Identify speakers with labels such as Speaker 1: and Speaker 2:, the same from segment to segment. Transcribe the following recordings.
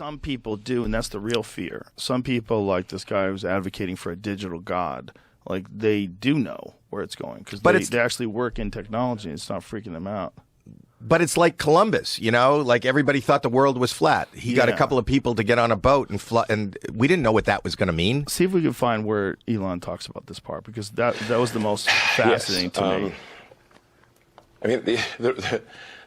Speaker 1: some people do, and that's the real fear. Some people, like this guy who's advocating for a digital god, like they do know where it's going because they actually work in technology. And it's not freaking them out.
Speaker 2: But it's like Columbus, you know, like everybody thought the world was flat. He got a couple of people to get on a boat and we didn't know what that was going to mean.
Speaker 1: See if we can find where Elon talks about this part, because that was the most fascinating to me.
Speaker 3: I mean,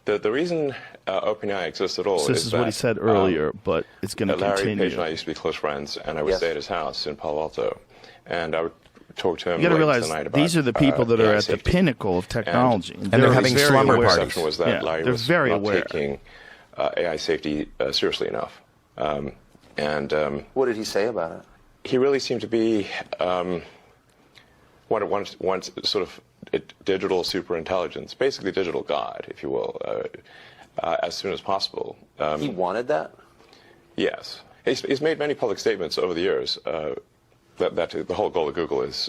Speaker 3: the reason OpenAI exists at all
Speaker 1: so this is what he said earlier, but it's going to continue.
Speaker 3: Larry Page and I used to be close friends, and I would stay at his house in Palo Alto, and I would talk to him.
Speaker 1: You got to realize these are the people that are at the pinnacle of technology,
Speaker 2: and they're having slumber parties.
Speaker 3: Was that Larry
Speaker 1: they're
Speaker 3: was
Speaker 1: very
Speaker 3: not
Speaker 1: aware.
Speaker 3: taking AI safety seriously enough.
Speaker 4: What did he say about it?
Speaker 3: He really seemed to be wants sort of digital superintelligence, basically digital God, if you will, as soon as possible.
Speaker 4: He wanted that?
Speaker 3: Yes. He's made many public statements over the years that the whole goal of Google is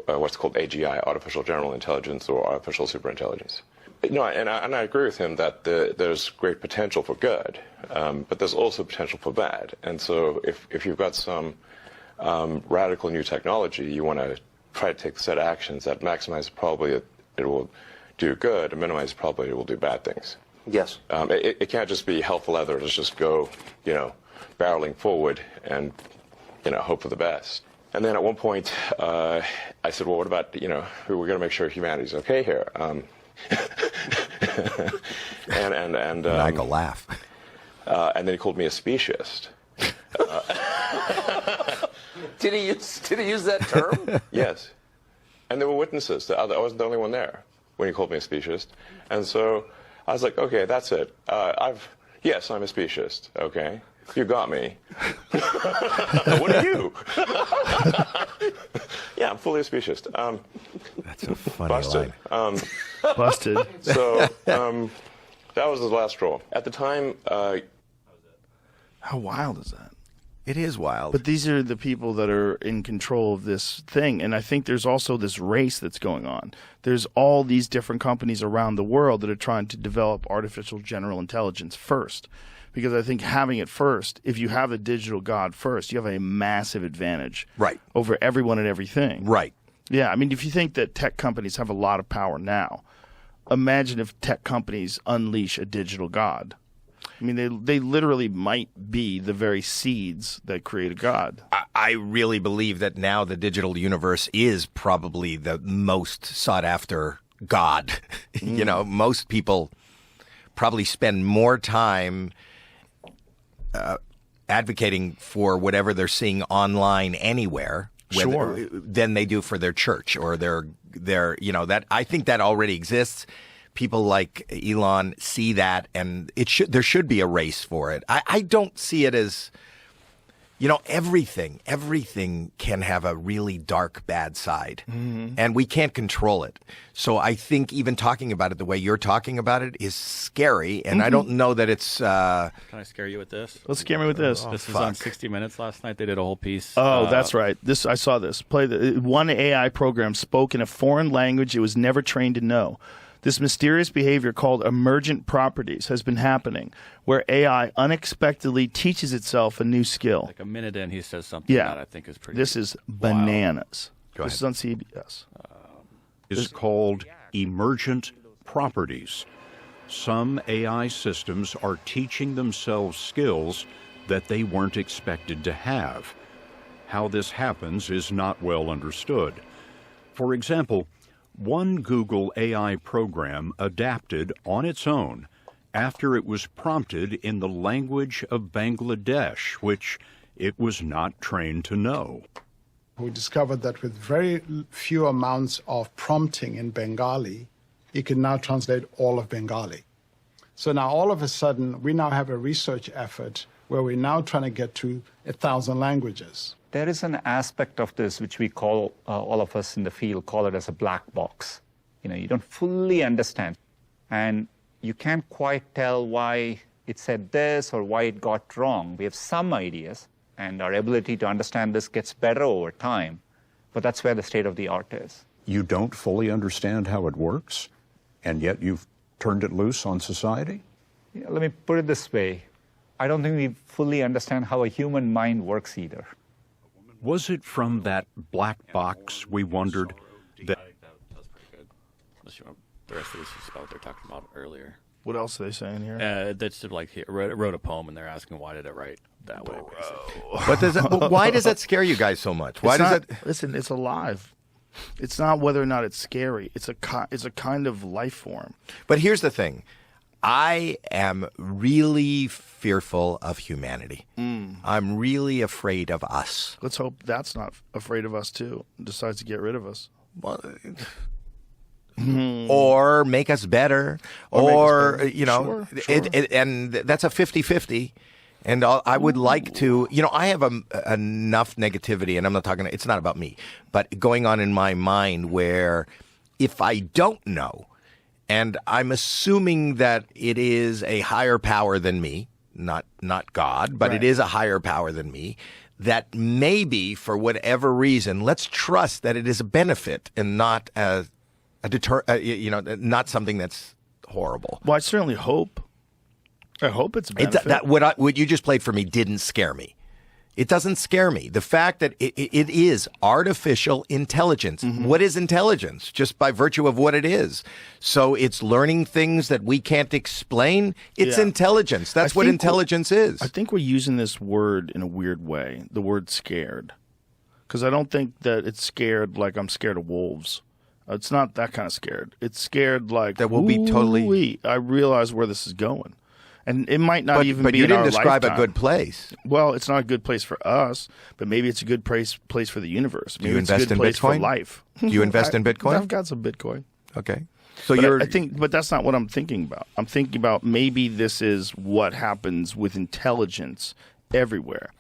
Speaker 3: what's called AGI, artificial general intelligence, or artificial superintelligence. No, and I agree with him that there's great potential for good, but there's also potential for bad. And so if you've got some radical new technology, you want to try to take a set of actions that maximize the probability it will do good and minimize the probability it will do bad things.
Speaker 4: Yes.
Speaker 3: It can't just be hell for leather. Let's just go, barreling forward and, hope for the best. And then at one point, I said, well, what about, we're going to make sure humanity's okay here. And
Speaker 2: I go laugh.
Speaker 3: And then he called me a speciesist.
Speaker 4: Did he use that term?
Speaker 3: Yes. And there were witnesses. I wasn't the only one there when he called me a speciesist. And so I was like, okay, that's it. Yes, I'm a speciesist. Okay. You got me. What are you? Yeah, I'm fully a speciesist.
Speaker 2: That's a funny
Speaker 3: busted.
Speaker 2: line.
Speaker 1: Busted.
Speaker 3: So that was the last straw. At the time...
Speaker 1: How wild is that?
Speaker 2: It is wild.
Speaker 1: But these are the people that are in control of this thing. And I think there's also this race that's going on. There's all these different companies around the world that are trying to develop artificial general intelligence first. Because I think having it first, if you have a digital god first, you have a massive advantage over everyone and everything.
Speaker 2: Right.
Speaker 1: Yeah, I mean, if you think that tech companies have a lot of power now, imagine if tech companies unleash a digital god. I mean, they literally might be the very seeds that create a god.
Speaker 2: I really believe that now the digital universe is probably the most sought after god. Most people probably spend more time advocating for whatever they're seeing online anywhere than they do for their church or their that I think that already exists. People like Elon see that, and there should be a race for it. I don't see it as, everything can have a really dark, bad side, and we can't control it. So I think even talking about it the way you're talking about it is scary, and I don't know that it's...
Speaker 5: Can I scare you with this?
Speaker 1: Let's scare me with this.
Speaker 5: This is on 60 Minutes last night. They did a whole piece.
Speaker 1: Oh, that's right. I saw this. One AI program spoke in a foreign language it was never trained to know. This mysterious behavior called emergent properties has been happening, where AI unexpectedly teaches itself a new skill.
Speaker 5: Like a minute in, he says something that I think is pretty
Speaker 1: This is bananas.
Speaker 2: This
Speaker 1: is on CBS.
Speaker 6: Is called emergent properties. Some AI systems are teaching themselves skills that they weren't expected to have. How this happens is not well understood. For example, one Google AI program adapted on its own after it was prompted in the language of Bangladesh, which it was not trained to know.
Speaker 7: We discovered that with very few amounts of prompting in Bengali, it can now translate all of Bengali. So now all of a sudden, we now have a research effort where we're now trying to get to 1,000 languages.
Speaker 8: There is an aspect of this which we call, all of us in the field call it as a black box. You don't fully understand. And you can't quite tell why it said this or why it got wrong. We have some ideas, and our ability to understand this gets better over time. But that's where the state of the art is.
Speaker 6: You don't fully understand how it works, and yet you've turned it loose on society?
Speaker 8: Let me put it this way. I don't think we fully understand how a human mind works either.
Speaker 6: Was it from that black box, we wondered, that
Speaker 5: That's pretty good. Unless you want the rest of this is about what they're talking about earlier.
Speaker 1: What else are they saying here?
Speaker 5: That's like he wrote a poem and they're asking why did it write that way. Basically.
Speaker 2: What does that, why does that scare you guys so much? Why
Speaker 1: It's
Speaker 2: does
Speaker 1: not-
Speaker 2: that?
Speaker 1: Listen, it's alive. It's not whether or not it's scary. It's a kind of life form.
Speaker 2: But here's the thing. I am really fearful of humanity. I'm really afraid of us.
Speaker 1: Let's hope that's not afraid of us too. And decides to get rid of us.
Speaker 2: Or make us better, or,
Speaker 1: better.
Speaker 2: you know,
Speaker 1: Sure.
Speaker 2: and that's a 50-50. And I would like to, you know, I have enough negativity, and I'm not talking, it's not about me, but going on in my mind where if I don't know, and I'm assuming that it is a higher power than me, not God, but it is a higher power than me, that maybe for whatever reason, let's trust that it is a benefit and not not something that's horrible.
Speaker 1: Well, I certainly hope. I hope it's a benefit.
Speaker 2: What you just played for me didn't scare me. It doesn't scare me. The fact that it is artificial intelligence. What is intelligence? Just by virtue of what it is. So it's learning things that we can't explain. It's intelligence. That's what intelligence is.
Speaker 1: I think we're using this word in a weird way, the word scared. Because I don't think that it's scared like I'm scared of wolves. It's not that kind of scared. It's scared like,
Speaker 2: That will be totally-
Speaker 1: "Ooh-wee, I realize where this is going. And it might not even
Speaker 2: but
Speaker 1: be
Speaker 2: you
Speaker 1: in
Speaker 2: didn't
Speaker 1: our
Speaker 2: describe
Speaker 1: lifetime.
Speaker 2: a good place.
Speaker 1: Well, it's not a good place for us, but maybe it's a good place for the universe. Maybe
Speaker 2: you
Speaker 1: it's a
Speaker 2: invest
Speaker 1: good
Speaker 2: in
Speaker 1: place for
Speaker 2: Bitcoin?
Speaker 1: life.
Speaker 2: Do you invest in Bitcoin?
Speaker 1: I've got some Bitcoin.
Speaker 2: Okay. So
Speaker 1: But I think, but that's not what I'm thinking about. I'm thinking about maybe this is what happens with intelligence everywhere.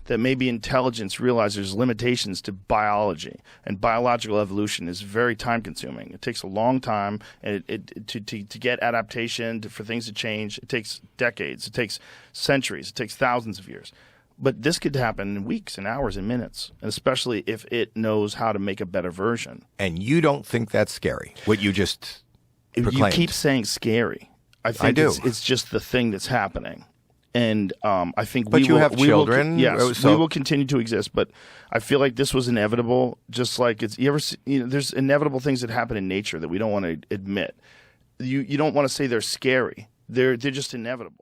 Speaker 1: That maybe intelligence realizes there's limitations to biology, and biological evolution is very time consuming. It takes a long time, and to get adaptation, for things to change, it takes decades, it takes centuries, it takes thousands of years. But this could happen in weeks and hours and minutes, and especially if it knows how to make a better version.
Speaker 2: And you don't think that's scary, what you just proclaimed.
Speaker 1: You keep saying scary. I think
Speaker 2: do.
Speaker 1: It's just the thing that's happening. And I think
Speaker 2: But
Speaker 1: we
Speaker 2: you
Speaker 1: will,
Speaker 2: have
Speaker 1: we
Speaker 2: children,
Speaker 1: Will, yes,
Speaker 2: so-
Speaker 1: we will continue to exist. But I feel like this was inevitable. Just like it's there's inevitable things that happen in nature that we don't want to admit. You don't want to say they're scary. They're just inevitable.